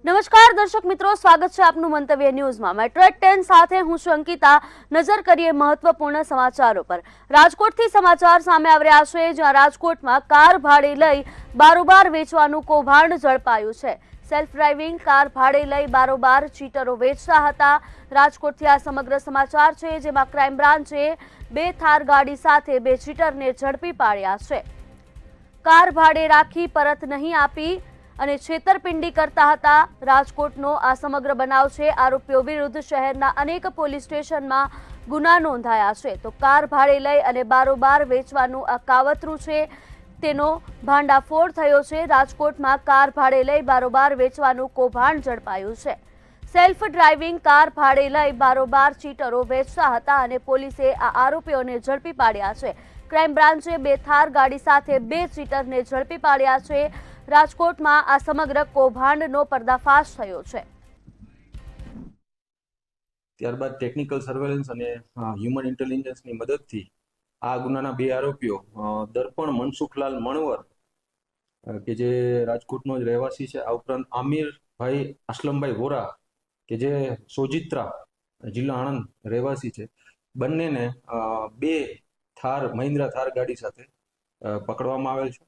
નમસ્કાર દર્શક મિત્રો, સ્વાગત છે આપનું મંતવ્ય ન્યૂઝમાં। મેટ્રો 10 સાથે હું છું અંકિતા। નજર કરીએ મહત્વપૂર્ણ સમાચારો પર। રાજકોટથી સમાચાર સામે આવી રહ્યા છે, જ્યાં રાજકોટમાં કાર ભાડે લઈ બારોબાર વેચવાનું કૌભાંડ ઝડપાયું છે। સેલ્ફ ડ્રાઇવિંગ કાર ભાડે લઈ બારોબાર ચીટરો વેચતા હતા। રાજકોટથી આ સમગ્ર સમાચાર છે, જેમાં ક્રાઇમ બ્રાન્ચે 2 થાર ગાડી સાથે 2 ચીટરને ઝડપી પાડ્યા છે। કાર ભાડે રાખી પરત નહીં આપી અને છેતરપિંડી કરતા હતા। રાજકોટનો આ સમગ્ર બનાવ છે। આરોપીઓ વિરુદ્ધ શહેરના અનેક પોલીસ સ્ટેશનમાં ગુના નોંધાયા છે। તો કાર ભાડે લઈ અને બારોબાર વેચવાનું આ કાવતરું છે, તેનો ભાંડાફોડ થયો છે। રાજકોટમાં કાર ભાડે લઈ બારોબાર વેચવાનું કૌભાંડ ઝડપાયું છે। સેલ્ફ ડ્રાઇવિંગ કાર ભાડે લઈ બારોબાર ચીટરો વેચતા હતા અને પોલીસે આ આરોપીઓને ઝડપી પાડ્યા છે। ક્રાઇમ બ્રાન્ચે 2 થાર ગાડી સાથે 2 ચીટરને ઝડપી પાડ્યા છે। રાજકોટમાં આ સમગ્ર કૌભાંડનો પર્દાફાશ થયો છે। ત્યારબાદ ટેકનિકલ સર્વેલન્સ અને હ્યુમન ઇન્ટેલિજન્સની મદદથી આ ગુનાના 2 આરોપીઓ દર્પણ મનસુખલાલ મણવર કે જે રાજકોટનો જ રહેવાસી છે, આ ઉપરાંત આમિરભાઈ અસલમભાઈ વોરા કે જે સોજિત્રા જિલ્લા આણંદ રહેવાસી છે, બંનેને 2 થાર મહિન્દ્રા થાર ગાડી સાથે પકડવામાં આવેલ છે।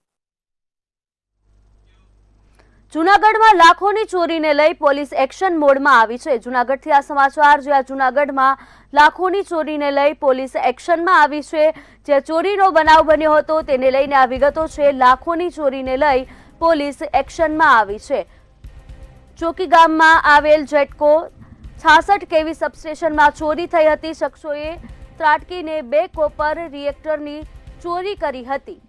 જૂનાગઢમાં લાખોની ચોરીને લઈ પોલીસ એક્શન મોડમાં આવી છે। જૂનાગઢથી આ સમાચાર, જ્યાં જૂનાગઢમાં લાખોની ચોરીને લઈ પોલીસ એક્શનમાં આવી છે। જ્યાં ચોરીનો બનાવ બન્યો હતો તેને લઈને આ વિગતો છે। લાખોની ચોરીને લઈ પોલીસ એક્શનમાં આવી છે। ચોકી ગામમાં આવેલ જેટકો 66 કેવી સબસ્ટેશનમાં ચોરી થઈ હતી। શખ્સોએ ત્રાટકીને 2 કોપર રિએક્ટરની ચોરી કરી હતી।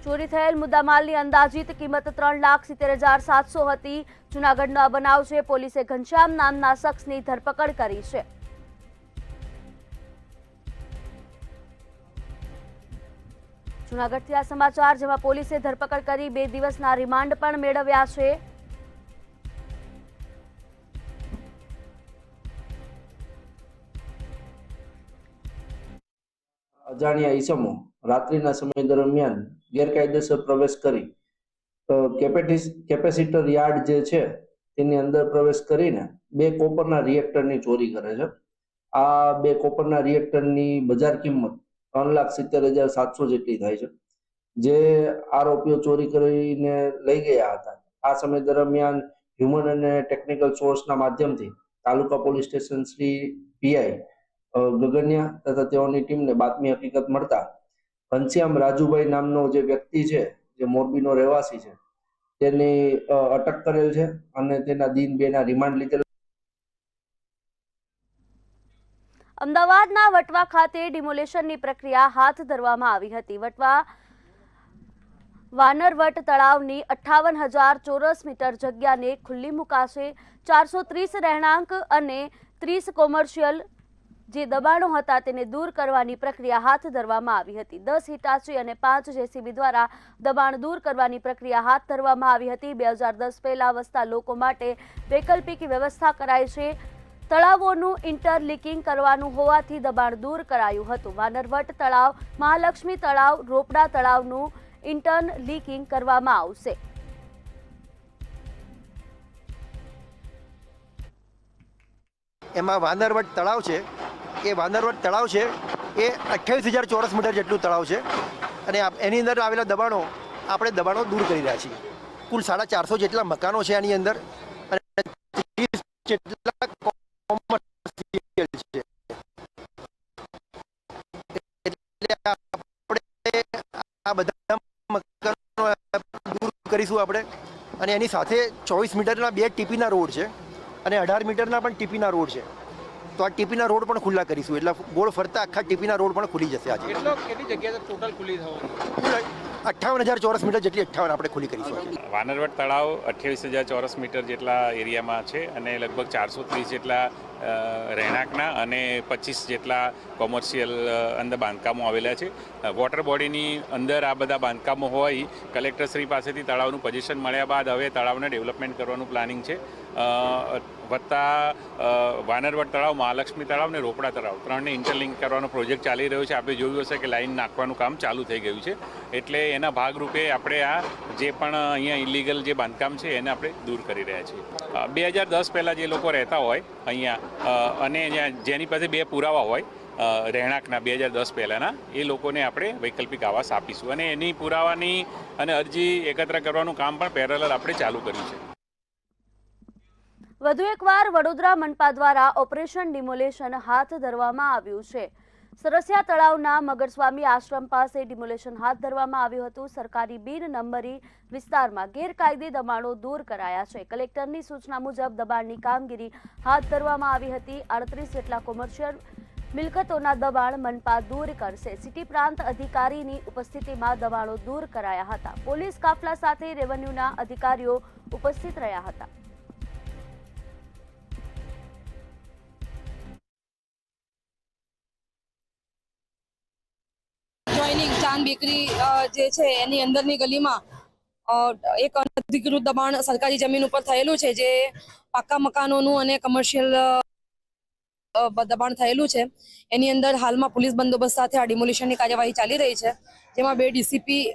ચોરી થયેલ મુદ્દામાલની અંદાજિત કિંમત 3,70,700 હતી। જૂનાગઢનો આ બનાવ છે। પોલીસે ઘનશ્યામ નામના શખ્સની ધરપકડ કરી છે। જૂનાગઢથી આ સમાચાર, જેમાં પોલીસે ધરપકડ કરી 2 દિવસના રિમાન્ડ પણ મેળવ્યા છે। અજાણ્યા ઈસમો રાત્રિના સમય દરમિયાન ગેરકાયદેસર પ્રવેશ કરી કેપેસિટર યાર્ડ જે છે તેની અંદર પ્રવેશ કરીને 2 કોપરના રિએક્ટરની ચોરી કરે છે। આ 2 કોપરના રિએક્ટરની બજાર કિંમત 3,70,700 જેટલી થાય છે, જે આરોપીઓ ચોરી કરીને લઈ ગયા હતા। આ સમય દરમિયાન હ્યુમન અને ટેકનિકલ સોર્સના માધ્યમથી તાલુકા પોલીસ સ્ટેશન શ્રી પીઆઈ ગગનિયા તથા તેઓની ટીમને બાતમી હકીકત મળતા ઘનશ્યામ રાજુભાઈ નામનો જે વ્યક્તિ છે, જે મોરબીનો રહેવાસી છે, તેની અટક કરેલ છે અને તેના દિન 2 ના રિમાન્ડ લીધેલ। અમદાવાદના વટવા ખાતે ડિમોલેશનની પ્રક્રિયા હાથ ધરવામાં આવી હતી। વટવા વાનરવટ તળાવની 58,000 ચોરસ મીટર જગ્યાને ખુલ્લી મુકાશે। 430 રહેણાંક અને 30 કોમર્શિયલ જે દબાણો હતા તેને દૂર કરવાની પ્રક્રિયા હાથ ધરવામાં આવી હતી। 10 હિટાચી અને 5 જેસીબી દ્વારા દબાણ દૂર કરવાની પ્રક્રિયા હાથ ધરવામાં આવી હતી। 2010 પહેલા વસતા લોકો માટે વૈકલ્પિક વ્યવસ્થા કરાઈ છે। તળાવોનું ઇન્ટરલિંકિંગ કરવાનું હોવાથી દબાણ દૂર કરાયું હતું। વાનરવટ તળાવ, મહાલક્ષ્મી તળાવ, રોપડા તળાવનું ઇન્ટરલિંકિંગ કરવામાં આવશે। એમાં વાનરવટ તળાવ છે, એ વાનરવટ તળાવ છે એ 28,000 ચોરસ મીટર જેટલું તળાવ છે અને એની અંદર આવેલા દબાણો આપણે દૂર કરી રહ્યા છીએ। કુલ 450 જેટલા મકાનો છે આની અંદર અને 30 જેટલા કોમર્શિયલ છે। એટલે આપણે આ બધા મકાનો દૂર કરીશું આપણે અને એની સાથે 24 મીટરના 2 ટીપીના રોડ છે અને 18 મીટરના પણ ટીપીના રોડ છે। તો આ ટીપીના રોડ પણ ખુલ્લા કરીશું, એટલે ગોળ ફરતા આખા ટીપીના રોડ પણ ખુલી જશે। આજે કેટલી જગ્યા ટોટલ ખુલ્લી થવાની? 58,000 ચોરસ મીટર જેટલી 58 આપણે ખુલ્લી કરીશું। વાનરવટ તળાવ 28,000 ચોરસ મીટર જેટલા એરિયામાં છે અને લગભગ 430 જેટલા રહેણાંકના અને 25 જેટલા કોમર્શિયલ અંદર બાંધકામો આવેલા છે. વોટર બોડીની અંદર આ બધા બાંધકામો હોય કલેક્ટરશ્રી પાસેથી તળાવનું પોઝિશન મળ્યા બાદ હવે તળાવને ડેવલપમેન્ટ કરવાનું પ્લાનિંગ છે. વત્તા વાનરવડ તળાવ, મહાલક્ષ્મી તળાવ અને રોપડા તળાવ ત્રણને ઇન્ટરલિંક કરવાનો પ્રોજેક્ટ ચાલી રહ્યો છે. આપણે જોયું હશે કે લાઈન નાખવાનું કામ ચાલુ થઈ ગયું છે. એટલે એના ભાગરૂપે આપણે આ જે પણ અહીંયા ઇલીગલ જે બાંધકામ છે એને આપણે દૂર કરી રહ્યા છીએ. 2010 પહેલાં જે લોકો રહેતા હોય અહીંયા અને જેની પાસે 2 પુરાવા હોય રહેણાંકના 2010 પહેલાંના, એ લોકોને આપણે વૈકલ્પિક આવાસ આપીશું અને એની પુરાવાની અને અરજી એકત્ર કરવાનું કામ પણ પેરેલલ આપણે ચાલુ કર્યું છે. વધુ એકવાર વડોદરા મનપા દ્વારા ઓપરેશન ડિમોલેશન હાથ ધરવામાં આવ્યું છે. સરસિયા તળાવના મગરસ્વામી આશ્રમ પાસે ડિમોલેશન હાથ ધરવામાં આવ્યું હતું. સરકારી બિન નંબરી વિસ્તારમાં ગેરકાયદે દબાણો દૂર કરાયા છે. કલેક્ટરની સૂચના મુજબ દબાણની કામગીરી હાથ ધરવામાં આવી હતી. 38 જેટલા કોમર્શિયલ મિલકતોના દબાણ મનપા દૂર કરશે. સિટી પ્રાંત અધિકારીની ઉપસ્થિતિમાં દબાણો દૂર કરાયા હતા. પોલીસ કાફલા સાથે રેવન્યુના અધિકારીઓ ઉપસ્થિત રહ્યા હતા. જોઈનિંગ ચાંદ બેકરી જે છે એની અંદરની ગલીમાં એક અનધિકૃત દબાણ સરકારી જમીન ઉપર થયેલું છે, જે પાકા મકાનોનું અને કમર્શિયલ દબાણ થયેલું છે. એની અંદર હાલમાં પોલીસ બંદોબસ્ત સાથે આ ડિમોલિશનની કાર્યવાહી ચાલી રહી છે, જેમાં 2 ડીસીપી,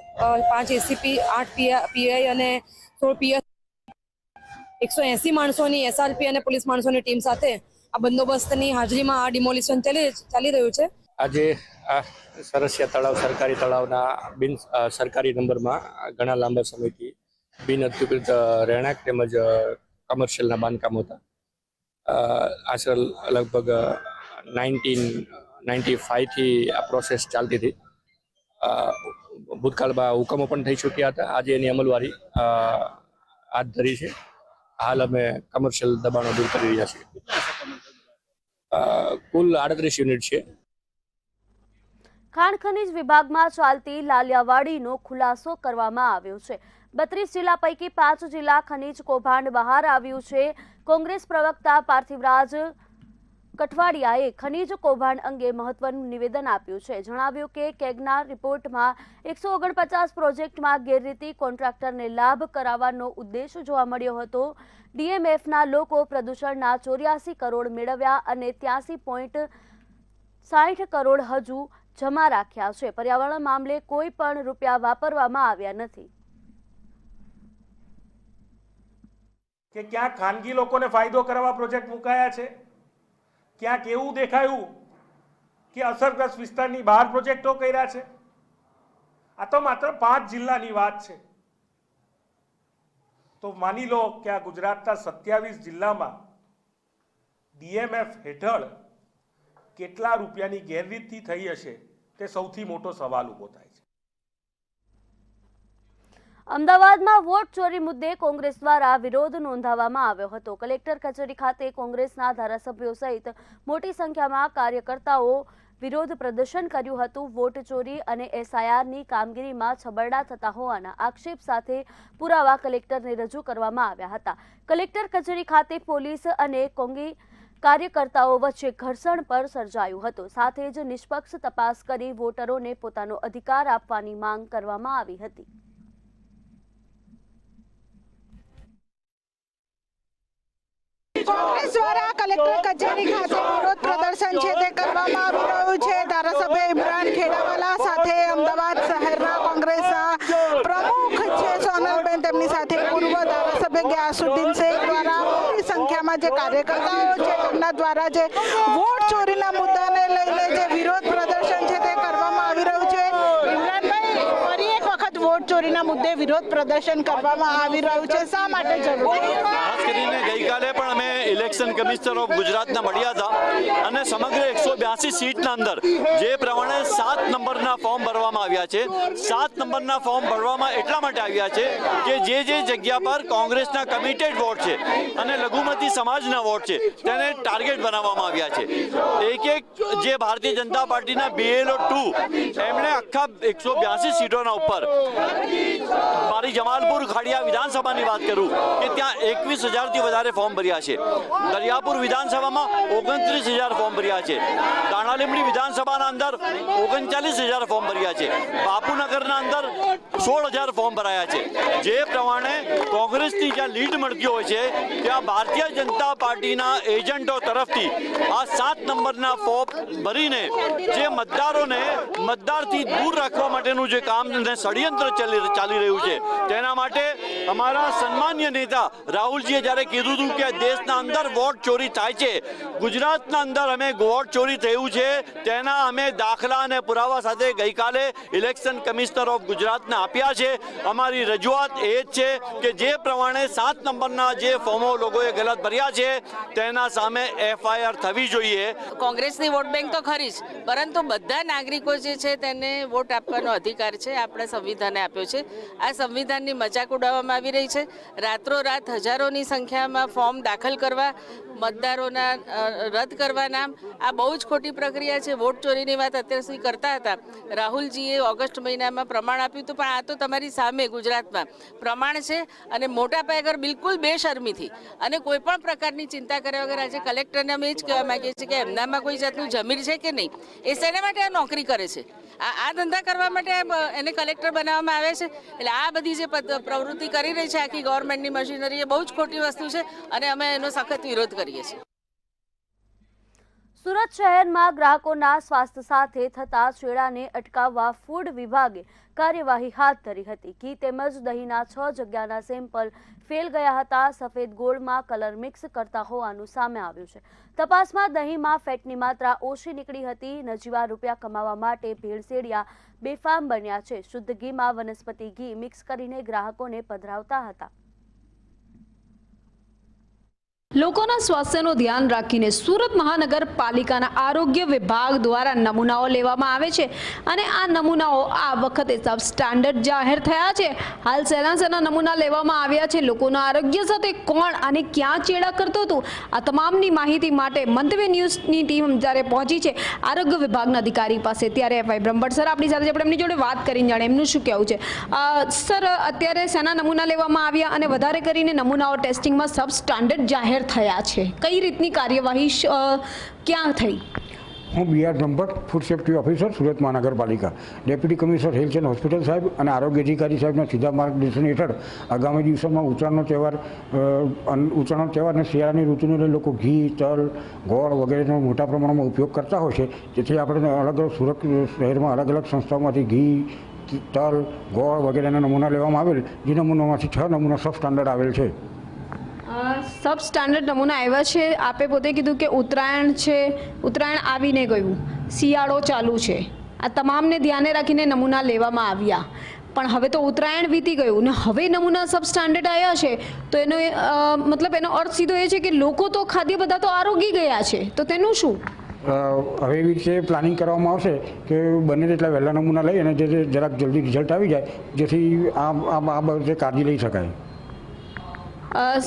5 એસીપી, 8 પીઆઈ અને 16 પીએસ, 180 માણસોની એસઆરપી અને પોલીસ માણસોની ટીમ સાથે આ બંદોબસ્તની હાજરીમાં આ ડિમોલિશન ચાલી રહ્યું છે. આજે આ સરસિયા તળાવ સરકારી તળાવના બિન સરકારી નંબરમાં ઘણા લાંબા સમયથી બિન અધિકૃત રહેણાંક તેમજ કમર્શિયલના બાંધકામો હતા. આશરે લગભગ 1995થી આ પ્રોસેસ ચાલતી હતી. ભૂતકાળમાં હુકમો પણ થઈ ચૂક્યા હતા. આજે એની અમલવારી હાથ ધરી છે. હાલ અમે કમર્શિયલ દબાણો દૂર કરી રહ્યા છીએ. કુલ 38 યુનિટ છે. ખાણ ખનીજ વિભાગમાં ચાલતી લાલિયાવાડીનો ખુલાસો કરવામાં આવ્યો છે. 32 જિલ્લા પૈકી 5 જિલ્લા ખનીજ કૌભાંડ બહાર આવ્યું છે. કોંગ્રેસ પ્રવક્તા પાર્થિવરાજ કઠવાડિયાએ ખનીજ કૌભાંડ અંગે મહત્વનું નિવેદન આપ્યું છે. જણાવ્યું કે કેગના રિપોર્ટમાં 149 પ્રોજેક્ટમાં ગેરરીતિ, કોન્ટ્રાક્ટરને લાભ કરાવવાનો ઉદ્દેશ જોવા મળ્યો હતો. ડીએમએફના લોકો પ્રદૂષણના 84 કરોડ મેળવ્યા અને 83.60 કરોડ હજુ જમા રાખ્યા છે. પર્યાવરણ મામલે કોઈ પણ રૂપિયા વાપરવામાં આવ્યા નથી. કે ક્યાંક ખાનગી લોકોને ફાયદો કરવા પ્રોજેક્ટ મુકાયા છે, ક્યાંક એવું દેખાયું કે અસરગ્રસ્ત વિસ્તારની બહાર પ્રોજેક્ટો કર્યા છે. આ તો માત્ર 5 જિલ્લાની વાત છે. તો માની લો કે આ ગુજરાતના 27 જિલ્લામાં ડીએમએફ હેઠળ કેટલા રૂપિયાની ગેરરીતિ થઈ હશે તે સૌથી મોટો સવાલ ઊભો થાય છે. અમદાવાદમાં વોટ ચોરી મુદ્દે કોંગ્રેસ દ્વારા વિરોધ નોંધાવવામાં આવ્યો હતો. કલેક્ટર કચેરી ખાતે કોંગ્રેસના ધારાસભ્યો સહિત મોટી સંખ્યામાં કાર્યકર્તાઓ વિરોધ પ્રદર્શન કર્યું હતું. વોટ ચોરી અને એસઆઈઆરની કામગીરીમાં છબરડા થતા હોવાના આક્ષેપ સાથે પુરાવા કલેક્ટરને રજૂ કરવામાં આવ્યા હતા. કલેક્ટર કચેરી ખાતે પોલીસ અને કોંગી કાર્યકર્તાઓ વચ્ચે ઘર્ષણ પર સર્જાયું હતું. સાથે જ નિષ્પક્ષ તપાસ કરી વોટરોને પોતાનો અધિકાર આપવાની માંગ કરવામાં આવી હતી. કોંગ્રેસ દ્વારા કલેક્ટર કચેરી ખાતે વિરોધ પ્રદર્શન છે તે કરવામાં આવી રહ્યું છે. ધારાસભ્ય ઇમરાન ખેડાવાલા સાથે અમદાવાદ શહેરના કોંગ્રેસના પ્રમુખ છે સોનલબેન, તેમની સાથે પૂર્વ ધારાસભ્ય ગ્યાસુદ્દીન શેખ દ્વારા મોટી સંખ્યામાં જે કાર્યકર્તાઓ છે તેમના દ્વારા જે વોટ ચોરીના મુદ્દાને લઈને જે વિરોધ પ્રદર્શન છે તે કરવામાં આવી રહ્યું છે. ઇમરાનભાઈ, ફરી એક વખત વોટ ચોરીના મુદ્દે વિરોધ પ્રદર્શન કરવામાં આવી રહ્યું છે, શા માટે જરૂરી? ખાસ કરીને ગઈકાલે પણ અમે ઇલેક્શન કમિશનર ઓફ ગુજરાતના મળ્યા હતા અને સમગ્ર 182 સીટના અંદર જે પ્રમાણે 7 નંબરના ફોર્મ ભરવામાં આવ્યા છે, 7 નંબરના ફોર્મ ભરવામાં એટલા માટે આવ્યા છે કે જે જગ્યા પર કોંગ્રેસના કમિટેડ વોટ છે અને લઘુમતી સમાજના વોટ છે તેને ટાર્ગેટ બનાવવામાં આવ્યા છે. એક જે ભારતીય જનતા પાર્ટીના BLO 2 એમણે આખા 182 સીટોના ઉપર મારી જમાલપુર ખાડિયા વિધાનસભાની વાત કરું કે ત્યાં 21,000થી વધારે ફોર્મ ભર્યા છે. દરિયાપુર વિધાનસભામાં 29,000 ફોર્મ ભર્યા છે. દાણાલીમડી વિધાનસભાના અંદર 39,000 ફોર્મ ભર્યા છે. બાપુનગરના અંદર 16,000 ફોર્મ ભરાયા છે. જે પ્રમાણે કોંગ્રેસની જ્યાં લીડ મળતી હોય છે ત્યાં ભારતીય જનતા પાર્ટીના એજન્ટો તરફથી આ 7 નંબરના ફોર્મ ભરીને જે મતદારોને મતદારથી દૂર રાખવા માટેનું જે કામ અને ષડયંત્ર ચાલી રહ્યું છે તેના માટે અમારા સન્માન્ય નેતા રાહુલજીએ જ્યારે કીધું હતું કે દેશના અંદર વોટ ચોરી થાય છે, ગુજરાતના અંદર અમે વોટ ચોરી થયું છે તેના અમે દાખલા અને પુરાવા સાથે ગઈકાલે ઇલેક્શન કમિશનર ઓફ ગુજરાતને આપ્યા છે. અમારી રજૂઆત એ જ છે કે જે પ્રમાણે 7 નંબરના જે ફોર્મો લોકોએ ગલત ભર્યા છે તેના સામે FIR થવી જોઈએ. કોંગ્રેસની વોટ બેંક તો ખરી જ, પરંતુ બધા નાગરિકો જે છે તેને વોટ આપવાનો અધિકાર છે, આપણે સંવિધાને આપ્યો છે. આ સંવિધાનની મજાક ઉડાવવામાં આવી રહી છે. રાત્રોરાત હજારોની સંખ્યામાં ફોર્મ દાખલ કરવા, મતદારોના રદ કરવાના, આ બહુ જ ખોટી પ્રક્રિયા છે. વોટ ચોરીની વાત અત્યાર સુધી કરતા હતા. રાહુલજીએ ઓગસ્ટ મહિનામાં પ્રમાણ આપ્યું હતું, પણ આ તો તમારી સામે ગુજરાતમાં પ્રમાણ છે અને મોટા પાયે અગર બિલકુલ બેશરમીથી અને કોઈ પણ પ્રકારની ચિંતા કર્યા વગર આજે કલેક્ટરને અમે એ જ કહેવા માંગીએ છીએ કે એમનામાં કોઈ જાતનું જમીર છે કે નહીં, એ શેના માટે આ નોકરી કરે છે? આ ધંધા કરવા માટે એને કલેક્ટર બનાવવામાં આવે છે. એટલે આ બધી જે પ્રવૃત્તિ કરી રહી છે આખી ગવર્મેન્ટની મશીનરી એ બહુ જ ખોટી વસ્તુ છે અને અમે એનો સખત વિરોધ કરીએ છીએ. સુરત શહેરમાં ગ્રાહકોના સ્વાસ્થ્ય સાથે થતા છેડાને અટકાવવા ફૂડ વિભાગે કાર્યવાહી હાથ ધરી હતી. ઘી તેમજ દહીંના 6 જગ્યાના સેમ્પલ ફેલ ગયા હતા. સફેદ ગોળમાં કલર મિક્સ કરતા હોવાનું સામે આવ્યું છે. તપાસમાં દહીંમાં ફેટની માત્રા ઓછી નીકળી હતી. નજીવા રૂપિયા કમાવા માટે ભેળસેડિયા બેફામ બન્યા છે. શુદ્ધ ઘીમાં વનસ્પતિ ઘી મિક્સ કરીને ગ્રાહકોને પધરાવતા હતા. લોકોના સ્વાસ્થ્યનું ધ્યાન રાખીને સુરત મહાનગરપાલિકાના આરોગ્ય વિભાગ દ્વારા નમૂનાઓ લેવામાં આવે છે અને આ નમૂનાઓ આ વખતે સબ સ્ટાન્ડર્ડ જાહેર થયા છે. હાલ સેના નમૂના લેવામાં આવ્યા છે. લોકોના આરોગ્ય સાથે કોણ અને ક્યાં ચેડા કરતું હતું, આ તમામની માહિતી માટે મંતવ્ય ન્યૂઝની ટીમ જ્યારે પહોંચી છે આરોગ્ય વિભાગના અધિકારી પાસે, ત્યારે FI બ્રહ્મભટ્ટ સર આપણી સાથે આપણે એમની જોડે વાત કરીને જાણે એમનું શું કહેવું છે. સર, અત્યારે સેના નમૂના લેવામાં આવ્યા અને વધારે કરીને નમૂનાઓ ટેસ્ટિંગમાં સબ સ્ટાન્ડર્ડ જાહેર થયા છે, કઈ રીતની કાર્યવાહી ક્યાં થઈ? હું BR Brahmbhatt, food safety officer, Surat મહાનગરપાલિકા. Deputy commissioner health and hospital સાહેબ અને આરોગ્ય અધિકારી સાહેબના સીધા માર્ગદર્શન હેઠળ આગામી દિવસોમાં ઉત્તરાયણનો તહેવાર અને શિયાળાની ઋતુને લઈ લોકો ઘી, તલ, ગોળ વગેરેનો મોટા પ્રમાણમાં ઉપયોગ કરતા હોય છે. તેથી આપણે અલગ અલગ સુરત શહેરમાં અલગ અલગ સંસ્થાઓમાંથી ઘી, તલ, ગોળ વગેરેના નમૂના લેવામાં આવેલ, જે નમૂનામાંથી 6 નમૂના સબ સ્ટાન્ડર્ડ આવેલ છે. સબ સ્ટાન્ડર્ડ નમૂના આવ્યા છે. આપે પોતે કીધું કે ઉત્તરાયણ આવીને ગયું, શિયાળો ચાલુ છે, આ તમામને ધ્યાને રાખીને નમૂના લેવામાં આવ્યા. પણ હવે તો ઉત્તરાયણ વીતી ગયું ને હવે નમૂના સબ સ્ટાન્ડર્ડ આવ્યા છે, તો એનો મતલબ એનો અર્થ સીધો એ છે કે લોકો તો ખાદ્ય બધા તો આરોગી ગયા છે, તો તેનું શું? હવે એવી રીતે પ્લાનિંગ કરવામાં આવશે કે બને તેટલા વહેલા નમૂના લઈ અને જે જરાક જલ્દી રિઝલ્ટ આવી જાય, જેથી આ બાબતે કાળજી લઈ શકાય.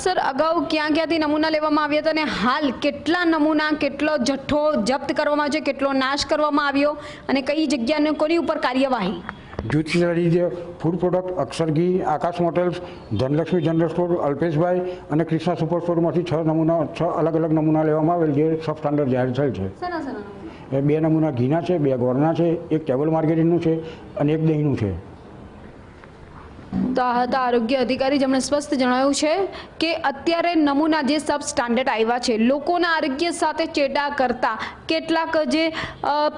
સર, અગાઉ ક્યાંથી નમૂના લેવામાં આવ્યા હતા અને હાલ કેટલા નમૂના, કેટલો જથ્થો જપ્ત કરવામાં આવ્યો, કેટલો નાશ કરવામાં આવ્યો અને કઈ જગ્યાને કોની ઉપર કાર્યવાહી? જૂથ તરીકે ફૂડ પ્રોડક્ટ, અક્ષર ઘી, આકાશ મોટેલ્સ, ધનલક્ષ્મી જનરલ સ્ટોર, અલ્પેશભાઈ અને ક્રિષ્ના સુપર સ્ટોરમાંથી 6 અલગ અલગ નમૂના લેવામાં આવેલ, જે સબ સ્ટાન્ડર્ડ જાહેર થયેલ છે. 2 નમૂના ઘીના છે, 2 ગોળના છે, 1 ટેબલ માર્કેટિંગનું છે અને 1 દહીંનું છે. તો આ હતા આરોગ્ય અધિકારી, જેમણે સ્પષ્ટ જણાવ્યું છે કે અત્યારે નમૂના જે સબ સ્ટાન્ડર્ડ આવ્યા છે, લોકોના આરોગ્ય સાથે ચેડા કરતા કેટલાક જે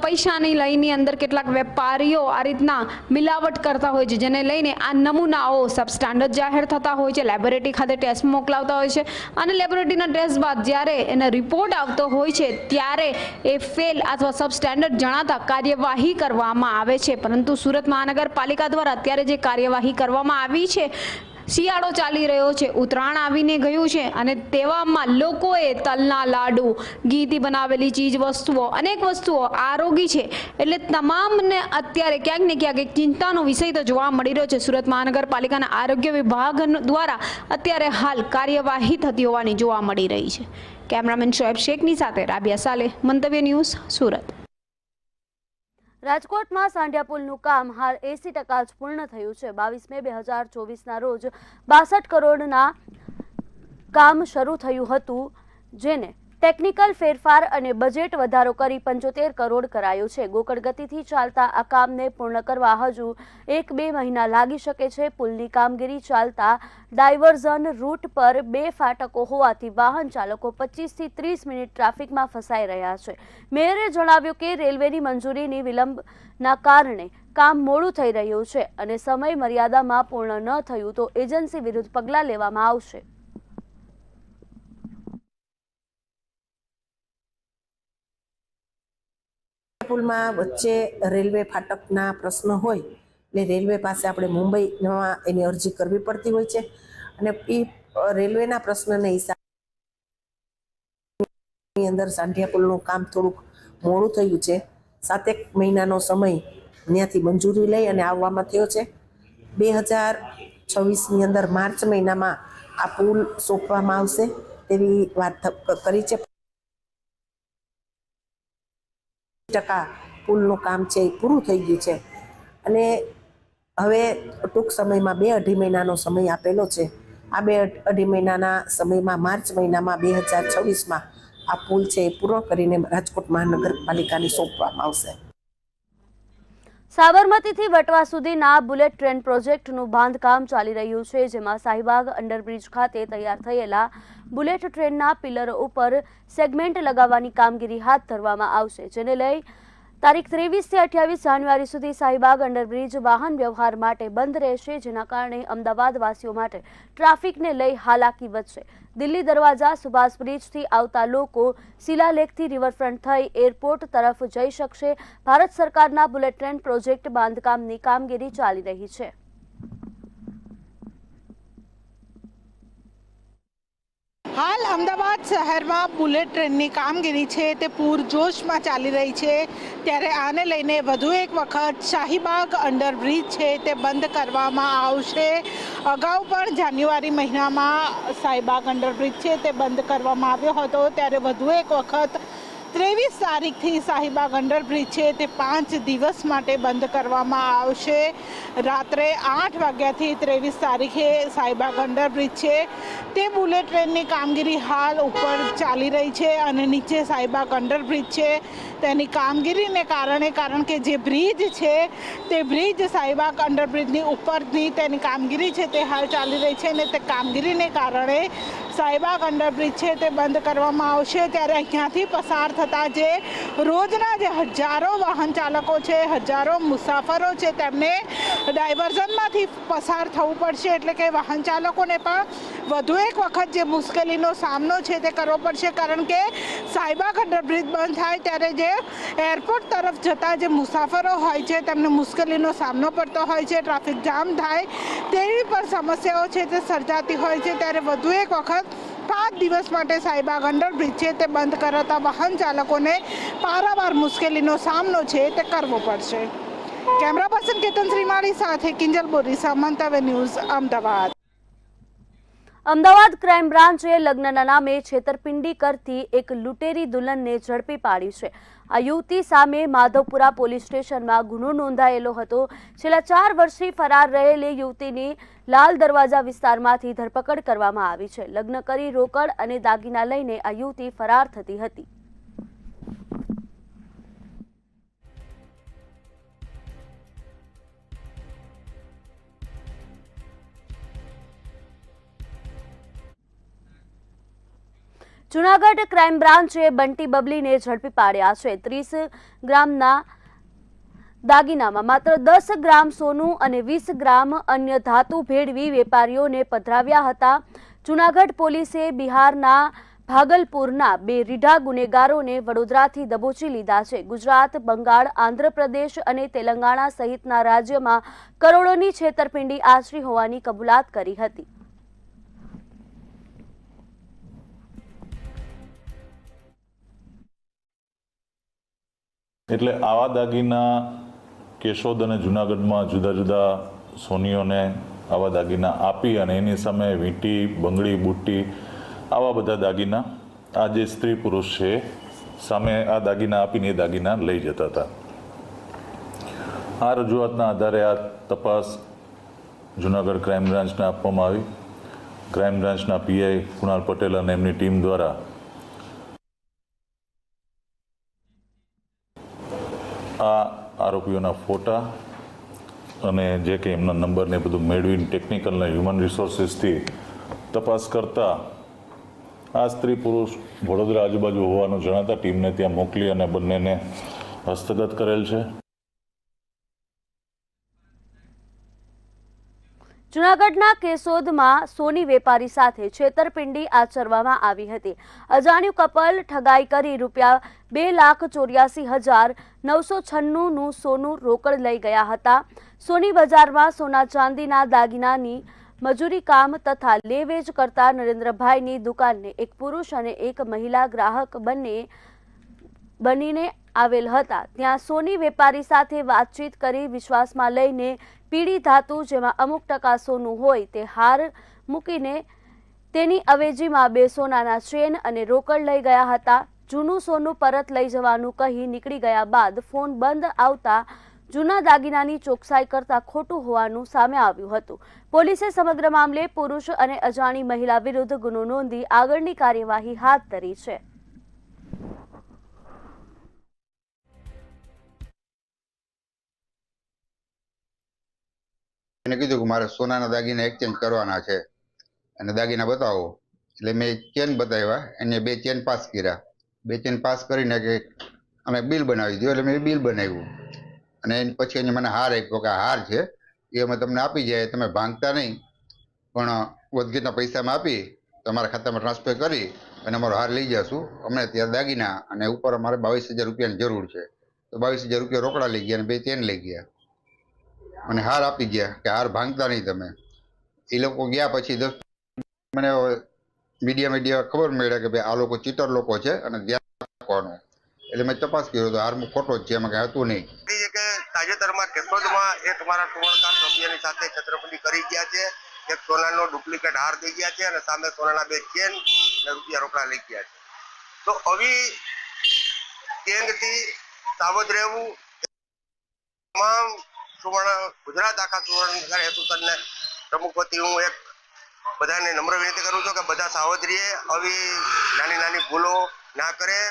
પૈસાની લઈને અંદર કેટલાક વેપારીઓ આ રીતના મિલાવટ કરતા હોય છે, જેને લઈને આ નમૂનાઓ સબ સ્ટાન્ડર્ડ જાહેર થતા હોય છે, લેબોરેટરી ખાતે ટેસ્ટ મોકલાવતા હોય છે અને લેબોરેટરીના ટેસ્ટ બાદ જ્યારે એનો રિપોર્ટ આવતો હોય છે ત્યારે એ ફેલ અથવા સબ સ્ટાન્ડર્ડ જણાતા કાર્યવાહી કરવામાં આવે છે. પરંતુ સુરત મહાનગરપાલિકા દ્વારા અત્યારે જે કાર્યવાહી કરવામાં આવી છે, શિયાળો ચાલી રહ્યો છે, ઉત્તરાયણ આવીને ગયું છે અને તેવામાં લોકોએ તલના લાડુ, ઘીથી બનાવેલી ચીજ વસ્તુઓ, અનેક વસ્તુઓ આરોગી છે. એટલે તમામને અત્યારે ક્યાંક ને ક્યાંક એક ચિંતાનો વિષય તો જોવા મળી રહ્યો છે. સુરત મહાનગરપાલિકાના આરોગ્ય વિભાગ દ્વારા અત્યારે હાલ કાર્યવાહી થતી હોવાની જોવા મળી રહી છે. કેમેરામેન શોએબ શેખની સાથે રાબિયા સાલેહ, મંતવ્ય ન્યૂઝ, સુરત. રાજકોટમાં સાંઢિયા પુલનું કામ હાલ 80% જ પૂર્ણ થયું છે. 22 મે 2024ના રોજ 62 કરોડના કામ શરૂ થયું હતું, જેને ટેકનિકલ ફેરફાર અને બજેટ વધારો કરી 75 કરોડ કરાયો છે. ગોકળ ગતિથી ચાલતા આ કામને પૂર્ણ કરવા હજુ 1-2 મહિના લાગી શકે છે. પુલની કામગીરી ચાલતા ડાયવર્ઝન રૂટ પર 2 ફાટકો હોવાથી વાહન ચાલકો 25 થી 30 મિનિટ ટ્રાફિકમાં ફસાઈ રહ્યા છે. મેયરે જણાવ્યું કે રેલવેની મંજૂરીની વિલંબના કારણે કામ મોડું થઈ રહ્યું છે અને સમય મર્યાદામાં પૂર્ણ ન થયું તો એજન્સી વિરુદ્ધ પગલાં લેવામાં આવશે. પુલમાં વચ્ચે રેલવે ફાટકના પ્રશ્ન હોય એટલે રેલવે પાસે આપણે મુંબઈમાં એની અરજી કરવી પડતી હોય છે અને એ રેલવેના પ્રશ્નને હિસાબે અંદર સાંઢિયા પુલનું કામ થોડુંક મોડું થયું છે. 7 મહિનાનો સમય ત્યાંથી મંજૂરી લઈ અને આવવામાં થયો છે. 2026ની અંદર માર્ચ મહિનામાં આ પુલ સોંપવામાં આવશે તેવી વાત કરી છે. ટકા પુલનું કામ છે એ પૂરું થઈ ગયું છે અને હવે ટૂંક સમયમાં 2-2.5 મહિનાનો સમય આપેલો છે. આ 2-2.5 મહિનાના સમયમાં માર્ચ મહિનામાં 2026માં આ પુલ છે એ પૂરો કરીને રાજકોટ મહાનગરપાલિકાને સોંપવામાં આવશે. સાબરમતીથી વટવા સુધીના બુલેટ ટ્રેન પ્રોજેક્ટનું બાંધકામ ચાલી રહ્યું છે, જેમાં શાહીબાગ અંડરબ્રિજ ખાતે તૈયાર થયેલા બુલેટ ટ્રેનના પિલરો ઉપર સેગમેન્ટ લગાવવાની કામગીરી હાથ ધરવામાં આવશે, જેને લઈ તારીખ 23 થી 28 જાન્યુઆરી સુધી શાહીબાગ અંડરબ્રિજ વાહન વ્યવહાર માટે બંધ રહેશે, જેના કારણે અમદાવાદવાસીઓ માટે ટ્રાફિકને લઈ હાલાકી વધશે. દિલ્હી દરવાજા સુભાષ બ્રિજથી આવતા લોકો શિલાલેખથી રિવરફ્રન્ટ થઈ એરપોર્ટ તરફ જઈ શકશે. ભારત સરકારના બુલેટ ટ્રેન પ્રોજેક્ટ બાંધકામની કામગીરી ચાલી રહી છે. હાલ અમદાવાદ શહેરમાં બુલેટ ટ્રેનની કામગીરી છે તે પૂરજોશમાં ચાલી રહી છે, ત્યારે આને લઈને વધુ એક વખત શાહીબાગ અંડરબ્રિજ છે તે બંધ કરવામાં આવશે. અગાઉ પણ જાન્યુઆરી મહિનામાં શાહીબાગ અંડરબ્રિજ છે તે બંધ કરવામાં આવ્યો હતો, ત્યારે વધુ એક વખત 23 તારીખથી શાહીબાગ અંડરબ્રિજ છે તે 5 દિવસ માટે બંધ કરવામાં આવશે. રાત્રે 8 વાગ્યાથી 23 તારીખે શાહીબાગ અંડરબ્રિજ છે તે બુલેટ ટ્રેનની કામગીરી હાલ ઉપર ચાલી રહી છે અને નીચે શાહીબાગ અંડરબ્રિજ છે તેની કામગીરીને કારણે, કારણ કે જે બ્રિજ છે તે બ્રિજ શાહીબાગ અંડરબ્રિજની ઉપરની તેની કામગીરી છે તે હાલ ચાલી રહી છે અને તે કામગીરીને કારણે શાહીબાગ અંડરબ્રિજ છે તે બંધ કરવામાં આવશે. ત્યારે અહીંયાથી પસાર થતા જે રોજના જે હજારો વાહન ચાલકો છે, હજારો મુસાફરો છે, તેમને ડાયવર્ઝનમાંથી પસાર થવું પડશે, એટલે કે વાહન ચાલકોને પણ વધુ એક વખત જે મુશ્કેલીનો સામનો છે તે કરવો પડશે, કારણ કે શાહીબાગ અંડરબ્રિજ બંધ થાય ત્યારે જે એરપોર્ટ તરફ જતા જે મુસાફરો હોય છે તેમને મુશ્કેલીનો સામનો પડતો હોય છે, ટ્રાફિક જામ થાય તેવી પણ સમસ્યાઓ છે તે સર્જાતી હોય છે. ત્યારે વધુ એક વખત 5 દિવસ માટે શાહીબાગ અંડરબ્રિજ છે તે બંધ કરાતા વાહન ચાલકોને પારાવાર મુશ્કેલીનો સામનો છે તે કરવો પડશે. કેમેરા પર્સન કેતન શ્રીમાળી સાથે કિંજલ બોરીસા, મંતવ્ય ન્યૂઝ, અમદાવાદ. અમદાવાદ ક્રાઇમ બ્રાન્ચે લગ્નના નામે છેતરપિંડી કરતી એક લૂંટેરી દુલ્હનને ઝડપી પાડી છે. આ યુવતી સામે માધવપુરા પોલીસ સ્ટેશનમાં ગુનો નોંધાયેલો હતો. છેલ્લા 4 વર્ષથી ફરાર રહેલી યુવતીની લાલ દરવાજા વિસ્તારમાંથી ધરપકડ કરવામાં આવી છે. લગ્ન કરી રોકડ અને દાગીના લઈને આ યુવતી ફરાર થતી હતી. જૂનાગઢ ક્રાઇમ બ્રાન્ચે બંટી બબલીને ઝડપી પાડ્યા છે. 30 ગ્રામના દાગીનામાં માત્ર 10 ગ્રામ સોનું અને 20 ગ્રામ અન્ય ધાતુ ભેળવી વેપારીઓને પધરાવ્યા હતા. જૂનાગઢ પોલીસે બિહારના ભાગલપુરના 2 રીઢા ગુનેગારોને વડોદરાથી દબોચી લીધા છે. ગુજરાત, બંગાળ, આંધ્રપ્રદેશ અને તેલંગાણા સહિતના રાજ્યમાં કરોડોની છેતરપિંડી આચરી હોવાની કબૂલાત કરી હતી. એટલે આવા દાગીના કેશોદ અને જુનાગઢમાં જુદા જુદા સોનીઓને આવા દાગીના આપી અને એની સામે વીંટી, બંગડી, બુટ્ટી આવા બધા દાગીના આ જે સ્ત્રી પુરુષ છે સામે આ દાગીના આપીને એ દાગીના લઈ જતા હતા. આ રજૂઆતના આધારે આ તપાસ જૂનાગઢ ક્રાઇમ બ્રાન્ચને આપવામાં આવી. ક્રાઇમ બ્રાન્ચના પીઆઈ કુણાલ પટેલ અને એમની ટીમ દ્વારા આ આરોપીઓના ફોટા અને જે કે એમના નંબરને બધું મેળવીને ટેકનિકલ અને હ્યુમન રિસોર્સિસથી તપાસ કરતા આ સ્ત્રી પુરુષ વડોદરા આજુબાજુ હોવાનું જણાતા ટીમને ત્યાં મોકલી અને બંનેને હસ્તગત કરેલ છે. જૂનાગઢના કેશોદમાં સોની વેપારી સાથે છેતરપિંડી આચરવામાં આવી હતી. અજાણ્યું કપલ ઠગાઈ કરી ₹2,84,996નું સોનું રોકડ લઈ ગયા હતા. સોની બજારમાં સોના ચાંદીના દાગીનાની મજૂરી કામ તથા લે વેચ કરતા નરેન્દ્રભાઈની દુકાનને એક પુરુષ અને એક મહિલા ગ્રાહક બનીને આવેલ હતા. ત્યાં સોની વેપારી સાથે વાતચીત કરી વિશ્વાસમાં લઈને પીળી ધાતુ જેમાં અમુક ટકા સોનું હોય તે હાર મૂકીને તેની અવેજીમાં 2 સોનાના ચેન અને રોકડ લઈ ગયા હતા. જૂનું સોનું પરત લઈ જવાનું કહી નીકળી ગયા બાદ ફોન બંધ આવતા જૂના દાગીનાની ચોકસાઈ કરતા ખોટું હોવાનું સામે આવ્યું હતું. પોલીસે સમગ્ર મામલે પુરુષ અને અજાણી મહિલા વિરુદ્ધ ગુનો નોંધી આગળની કાર્યવાહી હાથ ધરી છે. એને કીધું કે મારે સોનાના દાગીના એક્સચેન્જ કરવાના છે અને દાગીના બતાવો. એટલે મેં ચેન બતાવ્યા, એને 2 ચેન પાસ કર્યા. 2 ચેન પાસ કરીને કે અમે બિલ બનાવી દીધું. એટલે મેં બિલ બનાવ્યું અને પછી એને મને હાર આપ્યો કે હાર છે એ અમે તમને આપી જાય, તમે ભાંગતા નહીં, પણ વધઘટના પૈસામાં આપી તમારા ખાતામાં ટ્રાન્સફર કરી અને અમારો હાર લઈ જશું. અમને ત્યાં દાગીના અને ઉપર અમારે 22,000 રૂપિયાની જરૂર છે. તો 22,000 રૂપિયા રોકડા લઈ ગયા અને 2 ચેન લઈ ગયા અને હાર આપી ગયા કે હાર ભાંગતા નહીં તમે. એ લોકો ગયા પછી મને મીડિયા ખબર મળ્યા કે ભાઈ આ લોકો ચીટર લોકો છે અને ધ્યાન રાખવાનું. એટલે મેં તપાસ કર્યો તો હાર ખોટો જ છે, એમાં કંઈ હતું નહીં. કે તાજેતરમાં કેશોદમાં એક અમારા ટોળકા સભ્યની સાથે છેતરપિંડી કરી ગયા છે. એક સોનાનો ડુપ્લિકેટ હાર દઈ ગયા છે અને સામે સોનાના 2 ચેન અને રૂપિયા રોકડા લઈ ગયા છે. તો આવી ગેંગથી સાવધ રહેવું. તમામ ગુજરાત આખા સુવર્ણનગર હેતુસરને પ્રમુખ વતી હું એક બધાને નમ્ર વિનંતી કરું છું કે બધા સાવધ રહે, આવી નાની ભૂલો ના કરે.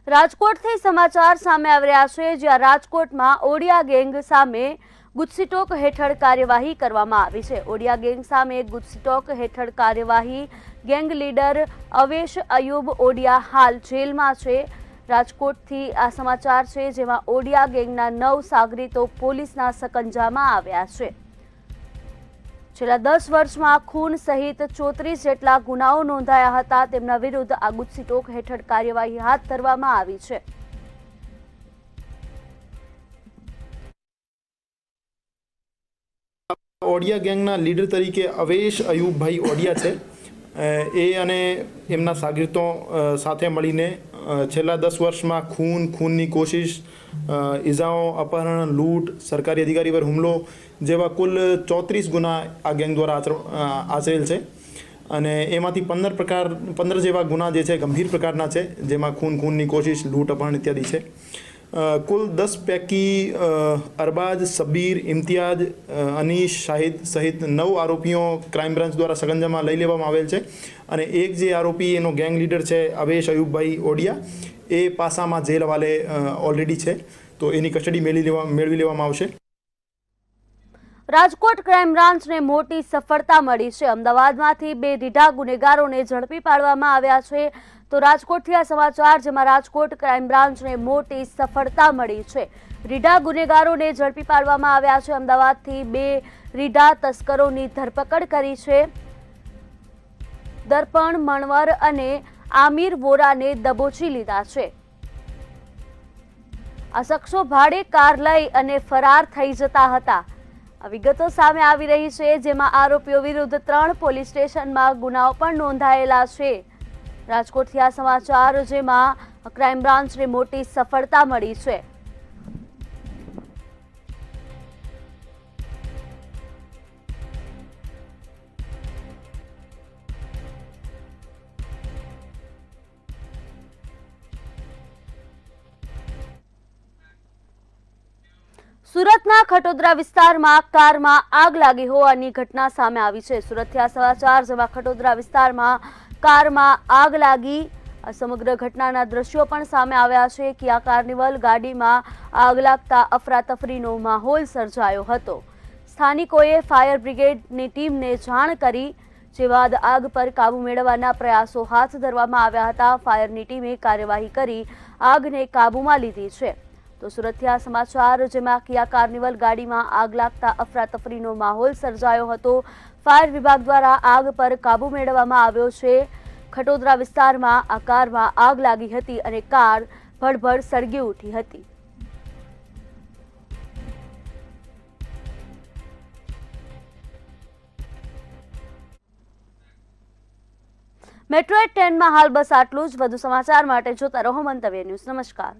રાજકોટથી સમાચાર સામે આવી રહ્યા છે, જ્યાં રાજકોટમાં ઓડિયા ગેંગ સામે ગુજસીટોક હેઠળ કાર્યવાહી કરવામાં આવી છે. ઓડિયા ગેંગ સામે ગુજસીટોક હેઠળ કાર્યવાહી. ગેંગ લીડર અવેશ અયુબ ઓડિયા હાલ જેલમાં છે. રાજકોટથી આ સમાચાર છે, જેમાં ઓડિયા ગેંગના 9 સાગરીતો પોલીસના સકંજામાં આવ્યા છે. છેલ્લા 10 વર્ષમાં ખૂન સહિત 34 જેટલા ગુનાઓ નોંધાયા હતા. તેમના વિરુદ્ધ આ ગુજસીટોક હેઠળ કાર્યવાહી હાથ ધરવામાં આવી છે. ઓડિયા ગેંગના લીડર તરીકે અવેશ અયુબભાઈ ઓડિયા છે. એ અને એમના સાગરીતો સાથે મળીને છેલ્લા 10 વર્ષમાં ખૂનની કોશિશ, ઇજાઓ, અપહરણ, લૂંટ, સરકારી અધિકારી પર હુમલો જેવા કુલ 34 ગુના આ ગેંગ દ્વારા આચરેલ છે. અને એમાંથી 15 જેવા ગુના જે છે ગંભીર પ્રકારના છે, જેમાં ખૂનની કોશિશ, લૂંટ, અપહરણ ઇત્યાદિ છે. કુલ 10 પૈકી અરબાજ, સબીર, ઇમ્તિયાજ, અનીશ, શાહિદ સહિત 9 આરોપીઓ ક્રાઇમ બ્રાન્ચ દ્વારા સકંજામાં લઈ લેવામાં આવેલ છે. અને એક જે આરોપી એનો ગેંગ લીડર છે અવેશ અયુબભાઈ ઓડિયા, એ પાસામાં જેલ હવાલે ઓલરેડી છે. તો એની કસ્ટડી મેળવી લેવામાં આવશે. રાજકોટ ક્રાઇમ બ્રાન્ચને મોટી સફળતા મળી છે. અમદાવાદમાંથી 2 રીઢા ગુનેગારોને ઝડપી પાડવામાં આવ્યા છે. તો રાજકોટથી આ સમાચાર, જેમાં રાજકોટ ક્રાઇમ બ્રાન્ચને મોટી સફળતા મળી છે. રીઢા ગુનેગારોને ઝડપી પાડવામાં આવ્યા છે. અમદાવાદથી 2 રીઢા તસ્કરોની ધરપકડ કરી છે. દર્પણ મણવર અને આમિર વોરાને દબોચી લીધા છે. આ શખ્સો ભાડે કાર લઈ અને ફરાર થઈ જતા હતા. આ વિગતો સામે આવી રહી છે, જેમાં આરોપીઓ વિરુદ્ધ 3 પોલીસ સ્ટેશનમાં ગુનાઓ પણ નોંધાયેલા છે. રાજકોટથી આ સમાચાર, જેમાં ક્રાઇમ બ્રાન્ચને મોટી સફળતા મળી છે. સુરતના ખટોદરા વિસ્તારમાં કારમાં આગ લાગી હોવાની ઘટના સામે આવી છે. સુરતથી આ સમાચાર, જેમાં ખટોદરા વિસ્તારમાં કારમાં આગ લાગી. આ સમગ્ર ઘટનાના દ્રશ્યો પણ સામે આવ્યા છે. કિયા કાર્નિવલ ગાડીમાં આગ લાગતા અફરાતફરીનો માહોલ સર્જાયો હતો. સ્થાનિકોએ ફાયર બ્રિગેડની ટીમને જાણ કરી, જે બાદ આગ પર કાબુ મેળવવાના પ્રયાસો હાથ ધરવામાં આવ્યા હતા. ફાયરની ટીમે કાર્યવાહી કરી આગને કાબૂમાં લીધી છે. તો સુરતથી આ સમાચાર, જેમાં કિયા કાર્નિવલ ગાડીમાં આગ લાગતા અફરાતફરીનો માહોલ સર્જાયો હતો. ફાયર વિભાગ દ્વારા આગ પર કાબુ મેળવવામાં આવ્યો છે. ખટોદરા વિસ્તારમાં આ કારમાં આગ લાગી હતી અને કાર ભડભડ સળગી ઉઠી હતી. મેટ્રો 10 માં હાલ બસ આટલું જ. વધુ સમાચાર માટે જોતા રહો મંતવ્ય ન્યૂઝ. નમસ્કાર.